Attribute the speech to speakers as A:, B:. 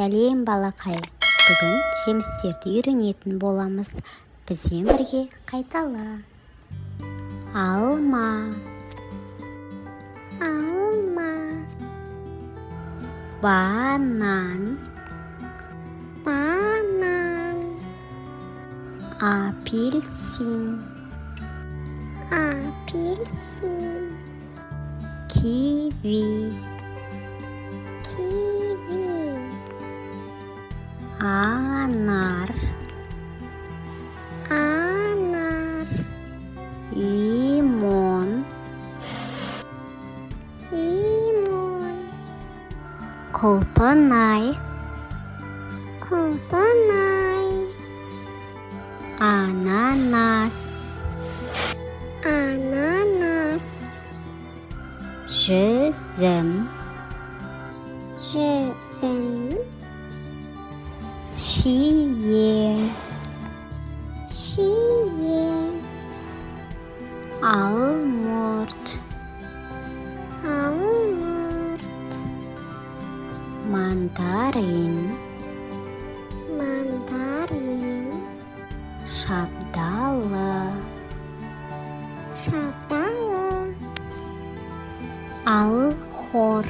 A: Сәлем балақай, бүгін жемістерді үйренетін боламыз. Бізбен бірге қайтала. Алма,
B: алма,
A: банан,
B: банан,
A: апельсин,
B: апельсин,
A: киви,
B: киви,
A: анар,
B: анар,
A: лимон,
B: лимон,
A: құлпынай,
B: құлпынай,
A: ананас,
B: ананас,
A: жүзім,
B: жүзім,
A: шие,
B: шие,
A: алмұрт,
B: алмұрт,
A: мандарин,
B: мандарин,
A: шабдалы,
B: шабдалы,
A: алхор,